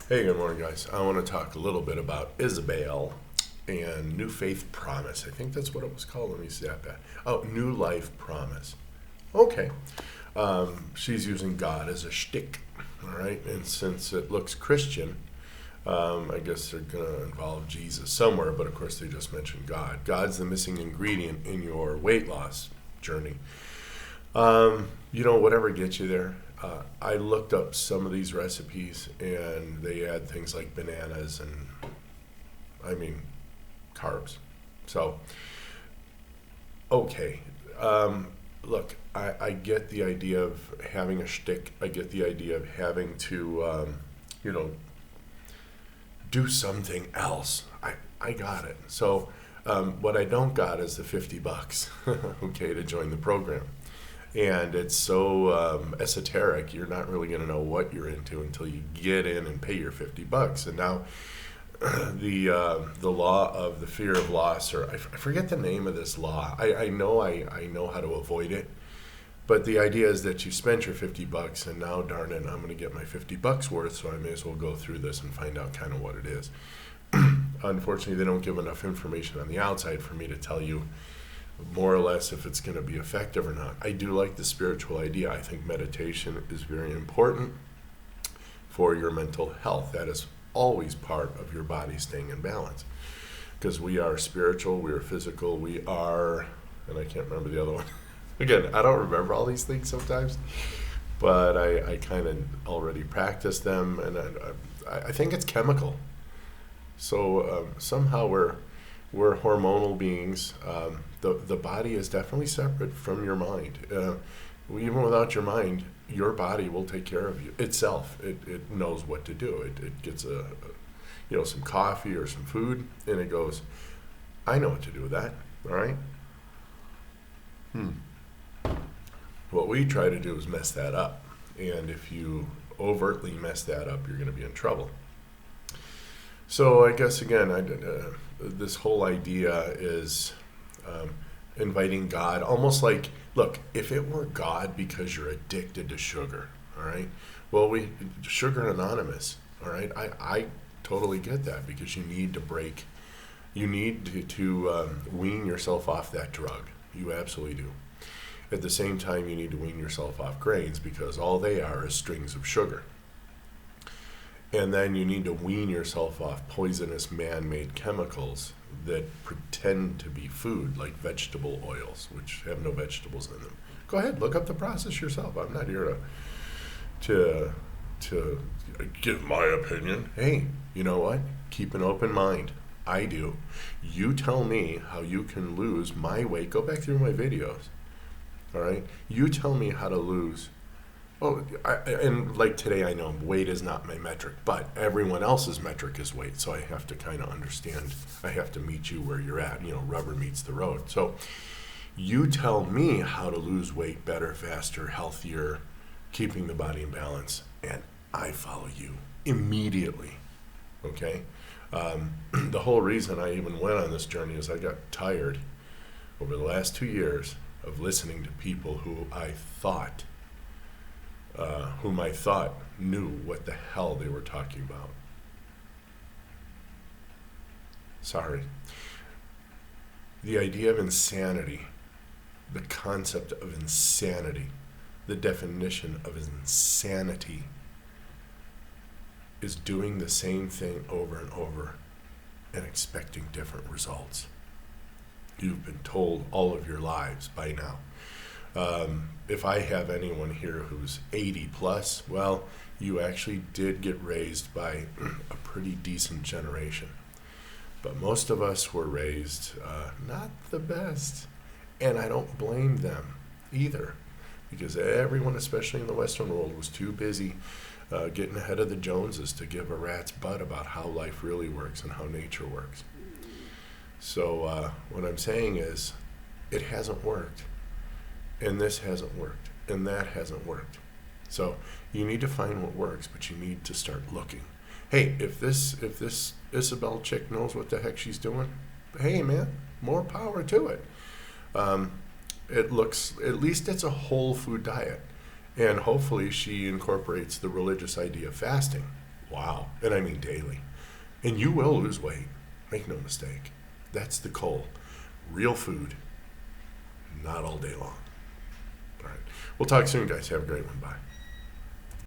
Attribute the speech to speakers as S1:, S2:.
S1: Hey, good morning, guys. I want to talk a little bit about Isabel and New Faith Promise. I think that's what it was called. Let me see that back. Oh, New Life Promise. Okay. She's using God as a shtick, all right? And since it looks Christian, I guess they're going to involve Jesus somewhere, but of course they just mentioned God. God's the missing ingredient in your weight loss journey. Whatever gets you there. I looked up some of these recipes, and they add things like bananas and, carbs. So, okay. Look, I get the idea of having a shtick. I get the idea of having to, do something else. I got it. So, what I don't got is the $50, okay, to join the program. And it's so esoteric, you're not really going to know what you're into until you get in and pay your $50. And now the law of the fear of loss, or I forget the name of this law. I know how to avoid it, but the idea is that you spent your $50, and now darn it, I'm going to get my $50 worth, so I may as well go through this and find out kind of what it is. Unfortunately, they don't give enough information on the outside for me to tell you more or less if it's going to be effective or not. I do like the spiritual idea. I think meditation is very important for your mental health. That is always part of your body staying in balance, because we are spiritual, we are physical, we are, and I can't remember the other one. Again, I don't remember all these things sometimes, but I kind of already practice them, and I think it's chemical. So somehow we're hormonal beings. The body is definitely separate from your mind. Even without your mind, your body will take care of you itself. It knows what to do. It gets some coffee or some food, and it goes, I know what to do with that. All right. What we try to do is mess that up, and if you overtly mess that up, you're going to be in trouble. So I guess again, this whole idea is inviting God, almost like, look, if it were God because you're addicted to sugar, all right? Well, Sugar Anonymous, all right? I totally get that, because you need to wean yourself off that drug. You absolutely do. At the same time, you need to wean yourself off grains, because all they are is strings of sugar. And then you need to wean yourself off poisonous man-made chemicals that pretend to be food, like vegetable oils, which have no vegetables in them. Go ahead, look up the process yourself. I'm not here to give my opinion. Hey, you know what? Keep an open mind. I do. You tell me how you can lose my weight. Go back through my videos. All right? You tell me how to lose. Oh, and like today, I know weight is not my metric, but everyone else's metric is weight. So I have to kind of understand. I have to meet you where you're at. Rubber meets the road. So you tell me how to lose weight better, faster, healthier, keeping the body in balance, and I follow you immediately. Okay? The whole reason I even went on this journey is I got tired over the last 2 years of listening to people whom I thought knew what the hell they were talking about. Sorry. The idea of insanity, the concept of insanity, the definition of insanity is doing the same thing over and over and expecting different results. You've been told all of your lives by now. If I have anyone here who's 80 plus, well, you actually did get raised by a pretty decent generation. But most of us were raised not the best. And I don't blame them either, because everyone, especially in the Western world, was too busy getting ahead of the Joneses to give a rat's butt about how life really works and how nature works. So what I'm saying is, it hasn't worked. And this hasn't worked, and that hasn't worked. So you need to find what works, but you need to start looking. Hey, if this Isabel chick knows what the heck she's doing, hey man, more power to it. It looks, at least it's a whole food diet, and hopefully she incorporates the religious idea of fasting. Wow. And I mean daily. And you will lose weight. Make no mistake. That's the goal. Real food, not all day long. All right. We'll talk soon, guys. Have a great one. Bye.